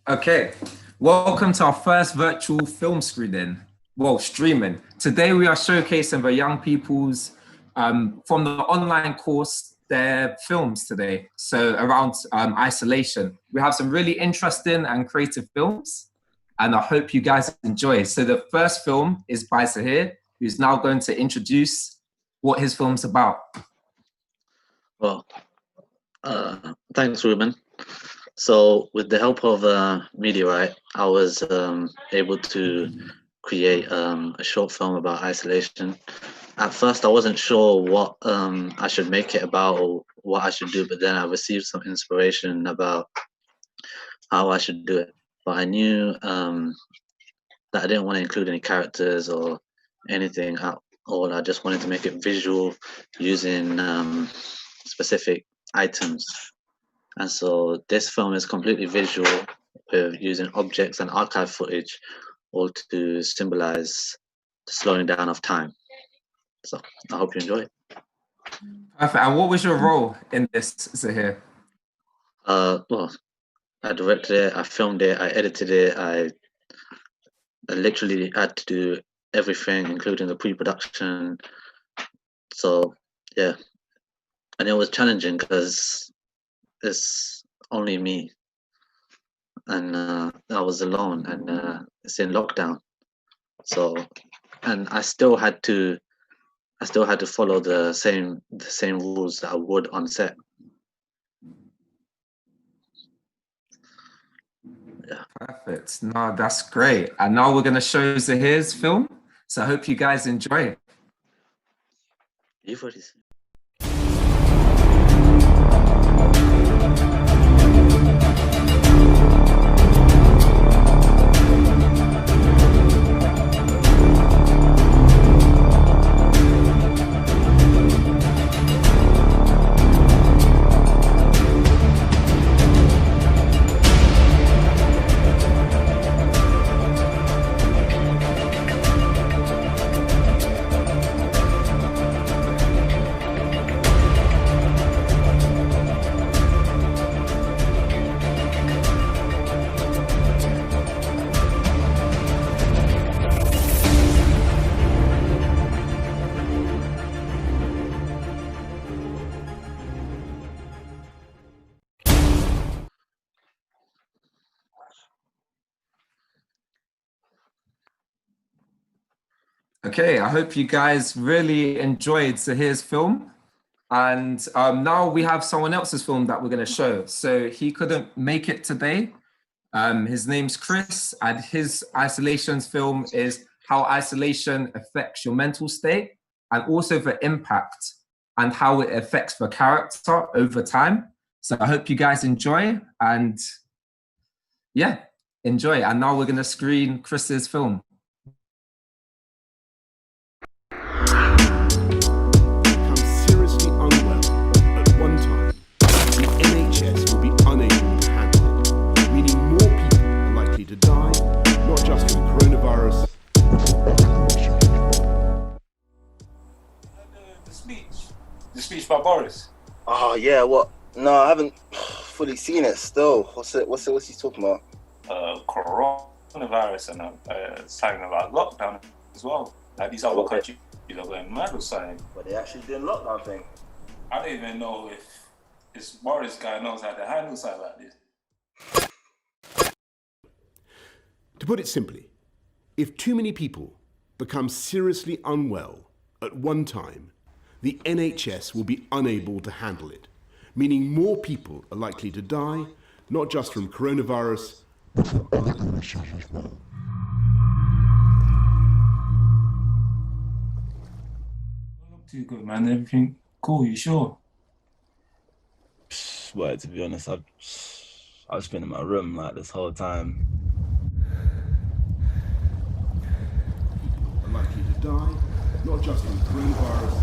Okay, welcome to our first virtual film screening. Well, streaming. Today we are showcasing the young people's from the online course their films today. So around isolation, we have some really interesting and creative films, and I hope you guys enjoy. So the first film is by Sahir, who's now going to introduce what his film's about. Well, thanks, Ruben. So, with the help of Meteorite, I was able to create a short film about isolation. At first, I wasn't sure what I should make it about or what I should do, but then I received some inspiration about how I should do it. But I knew that I didn't want to include any characters or anything at all. I just wanted to make it visual using specific items. And so this film is completely visual with using objects and archive footage all to symbolize the slowing down of time. So I hope you enjoy it. Perfect. And what was your role in this, Zahir? Well, I directed it, I filmed it, I edited it, I literally had to do everything, including the pre-production. So yeah, and it was challenging because it's only me, and I was alone, and it's in lockdown. So, and I still had to follow the same rules that I would on set. Yeah. Perfect. No, that's great. And now we're going to show Zahir's film. So I hope you guys enjoy it. You've already seen. Okay, I hope you guys really enjoyed Zahir's film. And now we have someone else's film that we're going to show. So he couldn't make it today. His name's Chris, and his isolations film is how isolation affects your mental state and also the impact and how it affects the character over time. So I hope you guys enjoy, and yeah, enjoy. And now we're going to screen Chris's film. The speech by Boris. Oh yeah, what? No, I haven't fully seen it still. What's he talking about? Coronavirus and something about lockdown as well. Like these other countries are going mad or something. But they actually doing lockdown thing. I don't even know if this Boris guy knows how to handle something like this. To put it simply, if too many people become seriously unwell at one time, the NHS will be unable to handle it, meaning more people are likely to die, not just from coronavirus, but from other illnesses as well. Don't look too good, man. Everything cool, you sure? Well, to be honest, I've just been in my room like this whole time. Are likely to die, not just from coronavirus.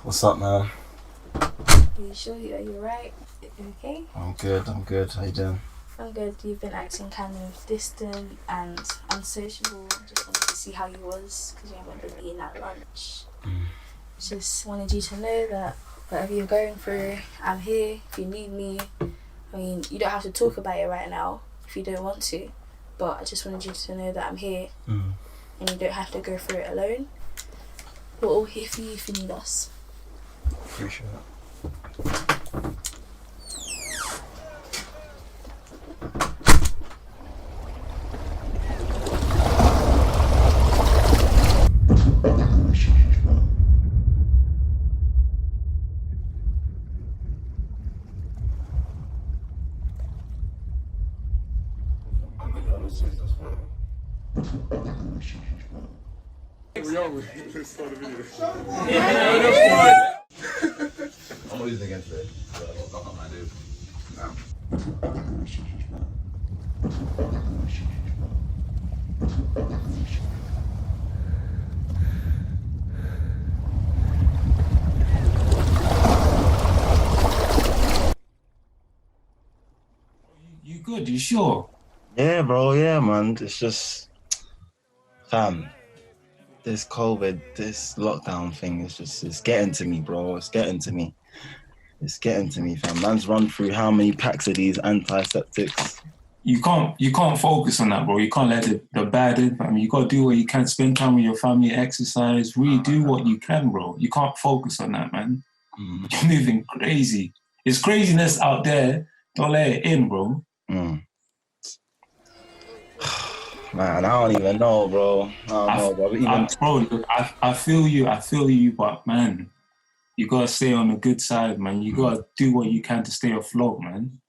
What's up, man? You sure? Are you right? You okay? I'm good. How you doing? I'm good. You've been acting kind of distant and unsociable. Just wanted to see how you was because you haven't been eating at lunch. Just wanted you to know that whatever you're going through, I'm here. If you need me, I mean, you don't have to talk about it right now if you don't want to, but I just wanted you to know that I'm here and you don't have to go through it alone. We're all here for you if you need us. Appreciate it. I'm losing against it. Not on my dude. You good? You sure? Yeah, bro. Yeah, man. It's just, fam. This COVID, this lockdown thing it's getting to me, bro. It's getting to me. It's getting to me, fam. Man's run through how many packs of these antiseptics. You can't focus on that, bro. You can't let the bad in. I mean, you gotta do what you can. Spend time with your family, exercise. Really do what you can, bro. You can't focus on that, man. You're moving crazy. There's craziness out there. Don't let it in, bro. Man, I don't even know, bro. I don't know, bro. I feel you, but man, you gotta stay on the good side, man. You gotta do what you can to stay afloat, man.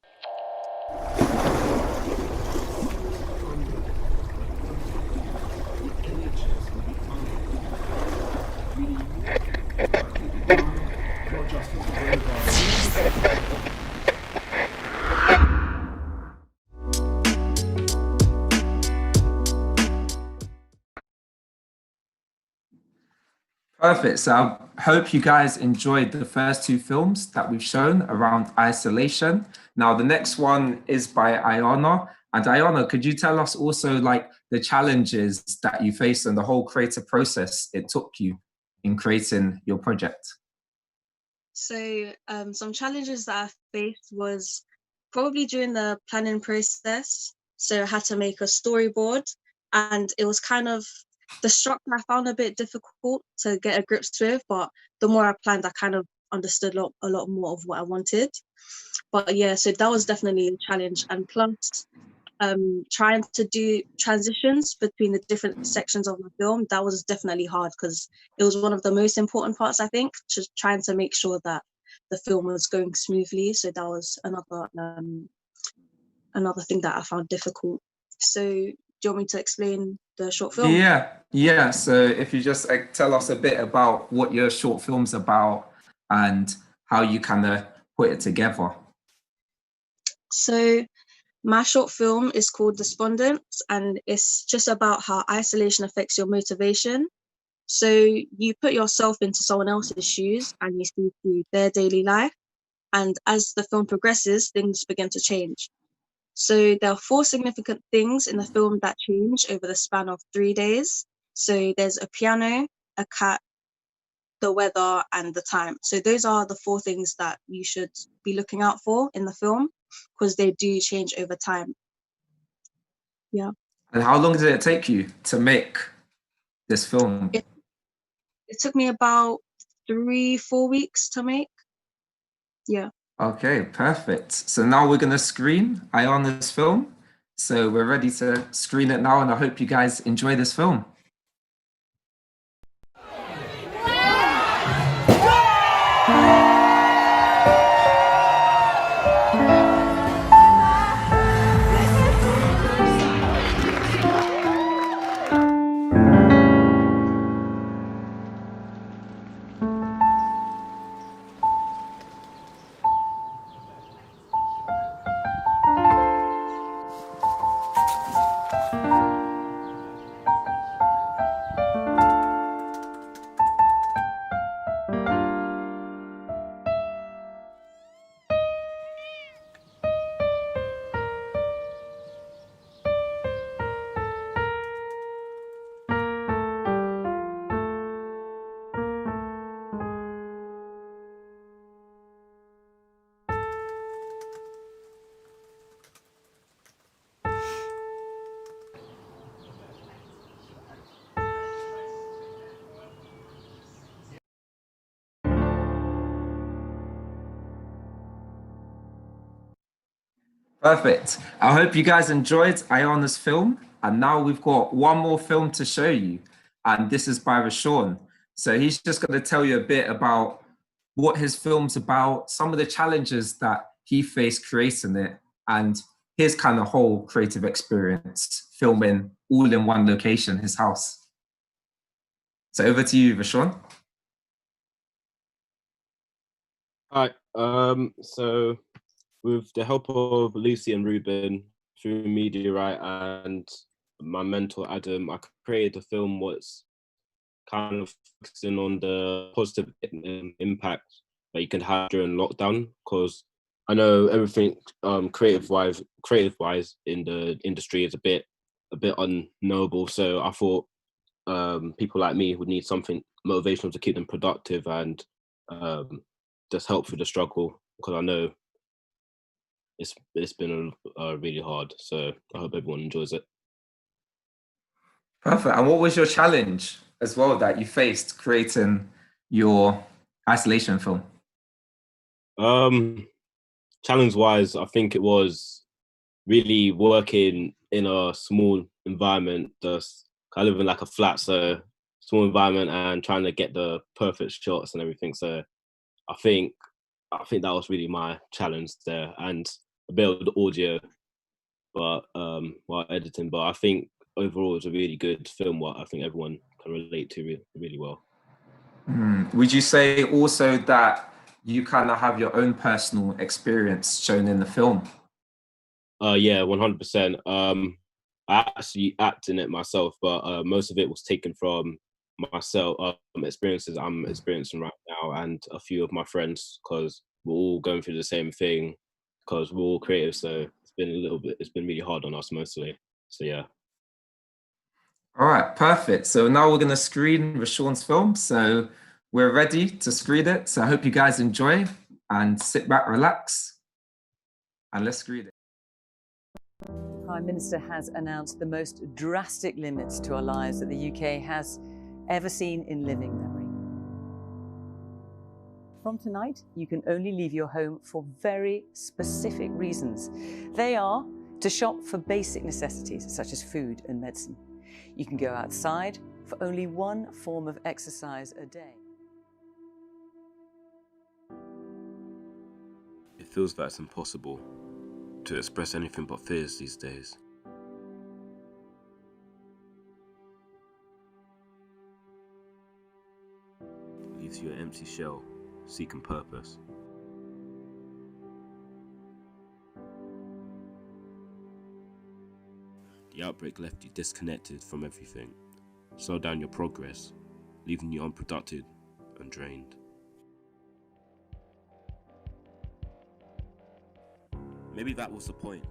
Perfect. So I hope you guys enjoyed the first two films that we've shown around isolation. Now, the next one is by Ayana. And Ayana, could you tell us also like the challenges that you faced and the whole creative process it took you in creating your project? So some challenges that I faced was probably during the planning process. So I had to make a storyboard and it was kind of the structure I found a bit difficult to get a grips with, but the more I planned, I kind of understood a lot more of what I wanted. But yeah, so that was definitely a challenge. And plus, trying to do transitions between the different sections of my film, that was definitely hard because it was one of the most important parts, I think, just trying to make sure that the film was going smoothly. So that was another thing that I found difficult. So do you want me to explain the short film? Yeah. So if you just tell us a bit about what your short film's about and how you kind of put it together. So my short film is called Despondent, and it's just about how isolation affects your motivation. So you put yourself into someone else's shoes and you see through their daily life. And as the film progresses, things begin to change. So there are 4 significant things in the film that change over the span of 3 days. So there's a piano, a cat, the weather, and the time. So those are the 4 things that you should be looking out for in the film because they do change over time. Yeah. And how long did it take you to make this film? It took me about 3-4 weeks to make. Yeah. Okay, perfect. So now we're going to screen Ayana's film. So we're ready to screen it now, and I hope you guys enjoy this film. Perfect. I hope you guys enjoyed Iona's film. And now we've got one more film to show you. And this is by Rashawn. So he's just going to tell you a bit about what his film's about, some of the challenges that he faced creating it, and his kind of whole creative experience filming all in one location, his house. So over to you, Rashawn. Hi. So with the help of Lucy and Ruben through Meteorite and my mentor Adam, I created a film what's kind of focusing on the positive impact that you can have during lockdown. Because I know everything creative wise in the industry is a bit unknowable. So I thought people like me would need something motivational to keep them productive and just help through the struggle, because I know it's been really hard. So I hope everyone enjoys it. Perfect. And what was your challenge as well that you faced creating your isolation film? Challenge wise, I think it was really working in a small environment. I live in like a flat, so small environment, and trying to get the perfect shots and everything. So I think that was really my challenge there, and a bit of the audio, but while editing. But I think overall it's a really good film. What I think everyone can relate to really well. Would you say also that you kind of have your own personal experience shown in the film? Yeah, 100%. I actually act in it myself, but most of it was taken from myself, experiences I'm experiencing right now, and a few of my friends, because we're all going through the same thing, because we're all creative. So it's been really hard on us mostly. So yeah. All right, perfect. So now we're going to screen Rashawn's film. So we're ready to screen it. So I hope you guys enjoy and sit back, relax, and let's screen it. The Prime Minister has announced the most drastic limits to our lives that the UK has ever seen in living memory. From tonight, you can only leave your home for very specific reasons. They are to shop for basic necessities such as food and medicine. You can go outside for only one form of exercise a day. It feels that it's impossible to express anything but fears these days. Leaves you an empty shell, seeking purpose. The outbreak left you disconnected from everything, slowed down your progress, leaving you unproductive and drained. Maybe that was the point.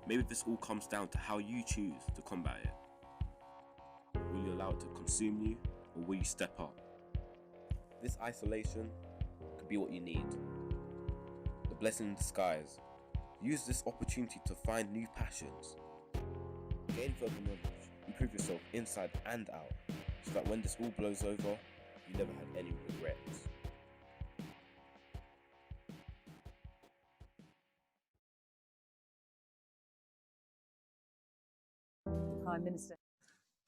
Maybe this all comes down to how you choose to combat it. Will you allow it to consume you, or will you step up? This isolation could be what you need. The blessing in disguise. Use this opportunity to find new passions. Gain further knowledge, improve yourself inside and out, so that when this all blows over, you never have any regrets. Prime Minister.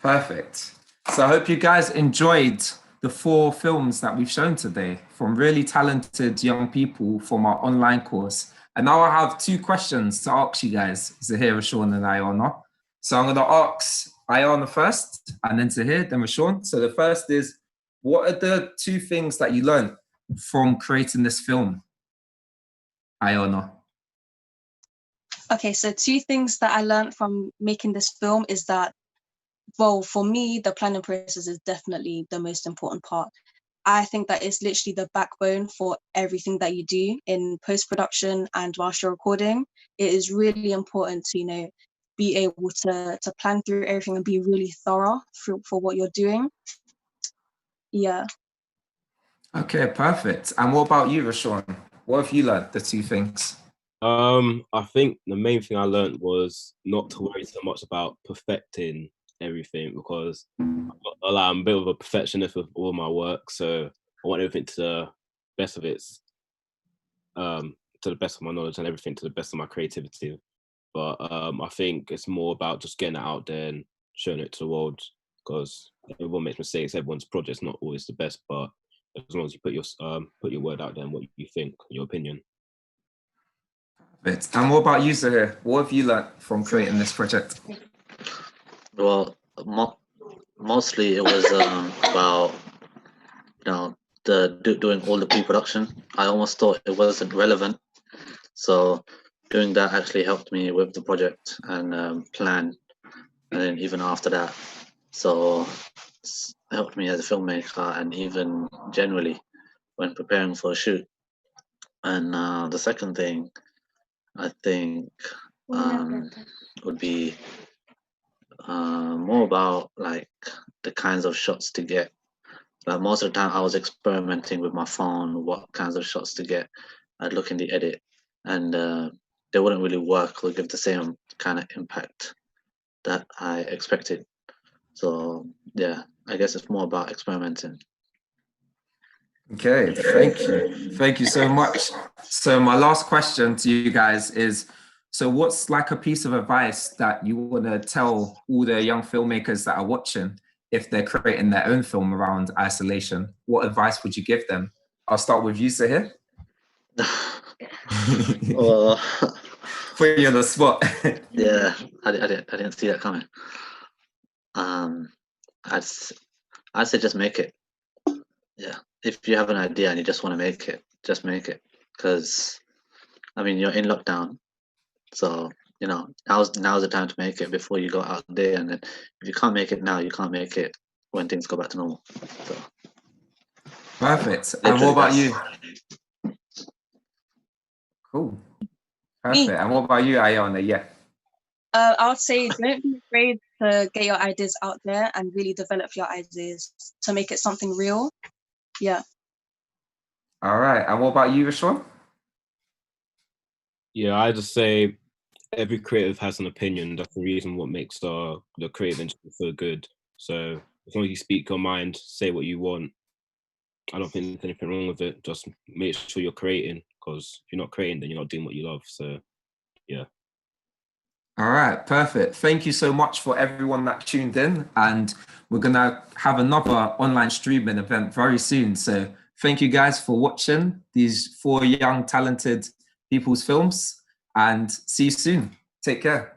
Perfect. So I hope you guys enjoyed the 4 films that we've shown today from really talented young people from our online course. And now I have 2 questions to ask you guys, Zahir, Rashawn, and Iona. So I'm going to ask Iona first, and then Zahir, then Rashawn. So the first is, what are the 2 things that you learned from creating this film, Iona? Okay, so 2 things that I learned from making this film is that, well, for me, the planning process is definitely the most important part. I think that it's literally the backbone for everything that you do in post-production and whilst you're recording. It is really important to, be able to plan through everything and be really thorough for what you're doing. Yeah. Okay, perfect. And what about you, Rashawn? What have you learned, the 2 things? I think the main thing I learned was not to worry so much about perfecting everything, because I'm a bit of a perfectionist with all my work, so I want everything to the best of its to the best of my knowledge, and everything to the best of my creativity. But I think it's more about just getting it out there and showing it to the world, because everyone makes mistakes. Everyone's project's not always the best, but as long as you put your word out there and what you think, your opinion. And what about you, Zahir? What have you learned from creating this project? Well, mostly it was about doing all the pre-production. I almost thought it wasn't relevant, so doing that actually helped me with the project and plan, and then even after that, so it's helped me as a filmmaker and even generally when preparing for a shoot. And the second thing I think would be more about like the kinds of shots to get. Like most of the time I was experimenting with my phone, what kinds of shots to get. I'd look in the edit and they wouldn't really work or give the same kind of impact that I expected. So yeah, I guess it's more about experimenting. Okay, thank you. Thank you so much. So my last question to you guys is, so what's like a piece of advice that you want to tell all the young filmmakers that are watching if they're creating their own film around isolation? What advice would you give them? I'll start with you, Sahir. Well, put you on the spot. Yeah, I didn't see that coming. I'd say just make it. Yeah, if you have an idea and you just want to make it, just make it. Because I mean, you're in lockdown, so now's the time to make it before you go out there. And then if you can't make it now, you can't make it when things go back to normal. So perfect. And what about you? Cool. Perfect. Me. And what about you, Ayana? Yeah. I would say don't be afraid to get your ideas out there and really develop your ideas to make it something real. Yeah. All right. And what about you, Rashawn? Yeah, I just say every creative has an opinion. That's the reason what makes the creative industry so good. So as long as you speak your mind, say what you want, I don't think there's anything wrong with it. Just make sure you're creating, because if you're not creating, then you're not doing what you love. So yeah. All right, perfect. Thank you so much for everyone that tuned in. And we're going to have another online streaming event very soon. So thank you guys for watching these 4 young, talented people's films, and see you soon. Take care.